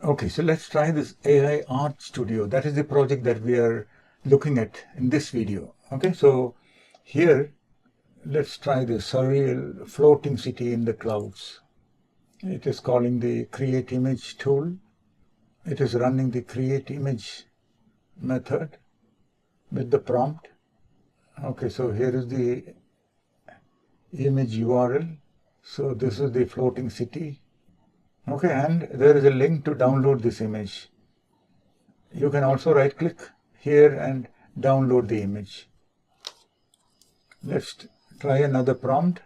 Okay, so let's try this AI Art Studio. That is the project that we are looking at in this video. Okay, so here, let's try the surreal floating city in the clouds. It is calling the Create Image tool. It is running the Create Image method with the prompt. Okay, so here is the image URL. So this is the floating city. Okay, and there is a link to download this image. You can also right click here and download the image. Let's try another prompt.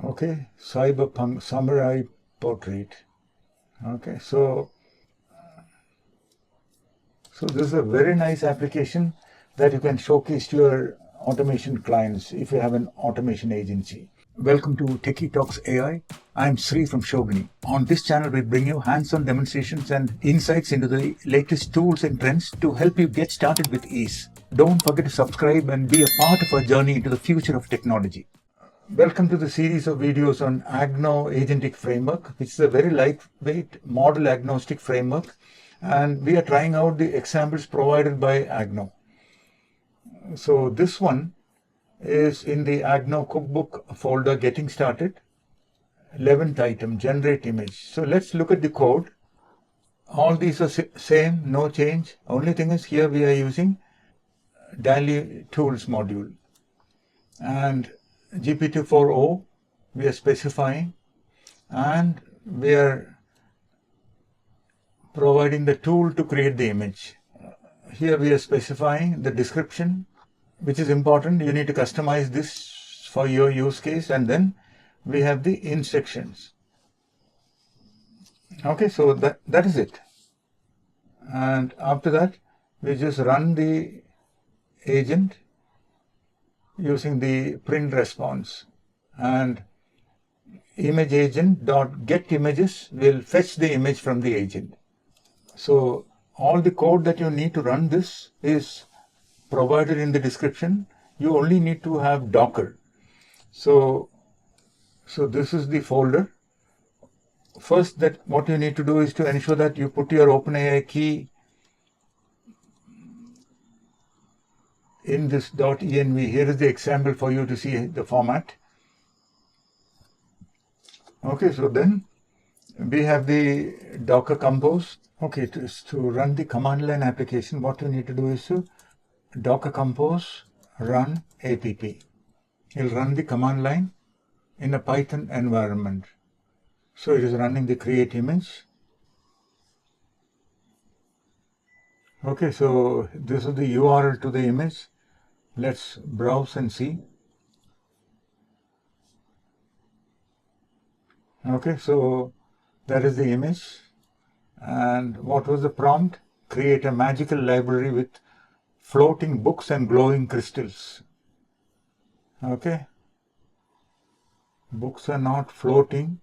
Okay, cyberpunk samurai portrait. Okay, so this is a very nice application that you can showcase to your automation clients if you have an automation agency. Welcome to Techie Talks AI. I'm Sri from Shogini. On this channel, we bring you hands-on demonstrations and insights into the latest tools and trends to help you get started with ease. Don't forget to subscribe and be a part of our journey into the future of technology. Welcome to the series of videos on Agno Agentic Framework, which is a very lightweight model agnostic framework. And we are trying out the examples provided by Agno. So this one is in the Agno cookbook folder, getting started. 11th item, generate image. So let's look at the code. All these are same, no change. Only thing is here we are using DALL-E tools module. And GPT-4o we are specifying, and we are providing the tool to create the image. Here we are specifying the description, which is important. You need to customize this for your use case, and then we have the instructions. Okay, so that is it. And after that, we just run the agent using the print response, and image agent dot get images will fetch the image from the agent. So all the code that you need to run this is provided in the description. You only need to have Docker. So this is the folder. First, that what you need to do is to ensure that you put your OpenAI key in this .env. Here is the example for you to see the format. Okay, so then we have the Docker Compose. Okay, to run the command line application, what you need to do is to Docker Compose run app. It'll run the command line in a Python environment. So it is running the create image. Okay, so this is the URL to the image. Let's browse and see. Okay, so that is the image. And what was the prompt? Create a magical library with floating books and glowing crystals. Okay. Books are not floating.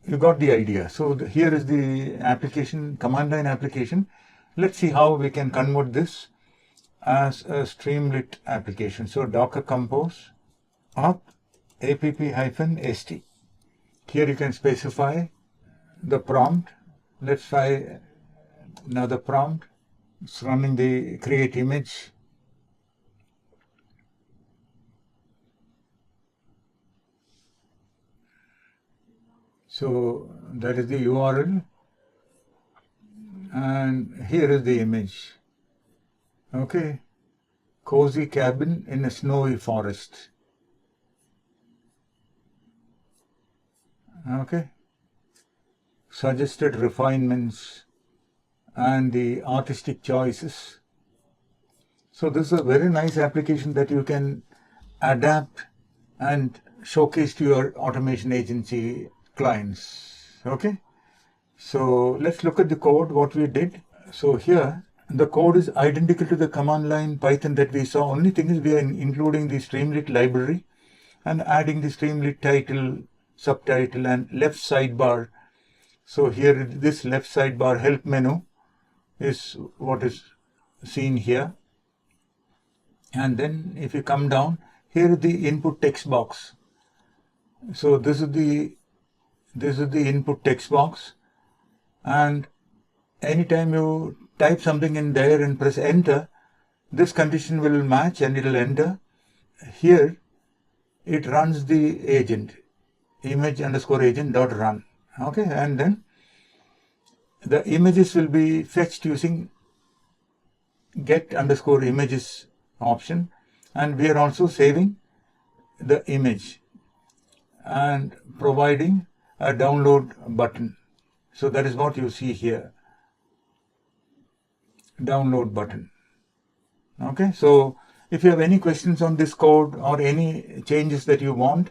You got the idea. So here is the application, command line application. Let's see how we can convert this as a Streamlit application. So Docker Compose up app-st. Here you can specify the prompt. Let's try another prompt. It's running the create image. So that is the URL. And here is the image. Okay. Cozy cabin in a snowy forest. Okay. Suggested refinements and the artistic choices. So this is a very nice application that you can adapt and showcase to your automation agency clients. Okay. So let's look at the code, what we did. So here the code is identical to the command line Python that we saw. Only thing is we are including the Streamlit library and adding the Streamlit title, subtitle, and left sidebar. So here this left sidebar help menu is what is seen here. And then if you come down, here is the input text box. So this is the input text box, and anytime you type something in there and press enter, this condition will match and it will enter. Here it runs the agent, image_agent.run. Okay, and then the images will be fetched using get_images option, and we are also saving the image and providing a download button. So that is what you see here, download button. Okay, so if you have any questions on this code or any changes that you want,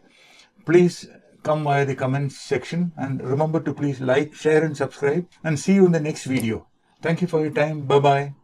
please come via the comments section, and remember to please like, share and subscribe, and see you in the next video. Thank you for your time. Bye bye.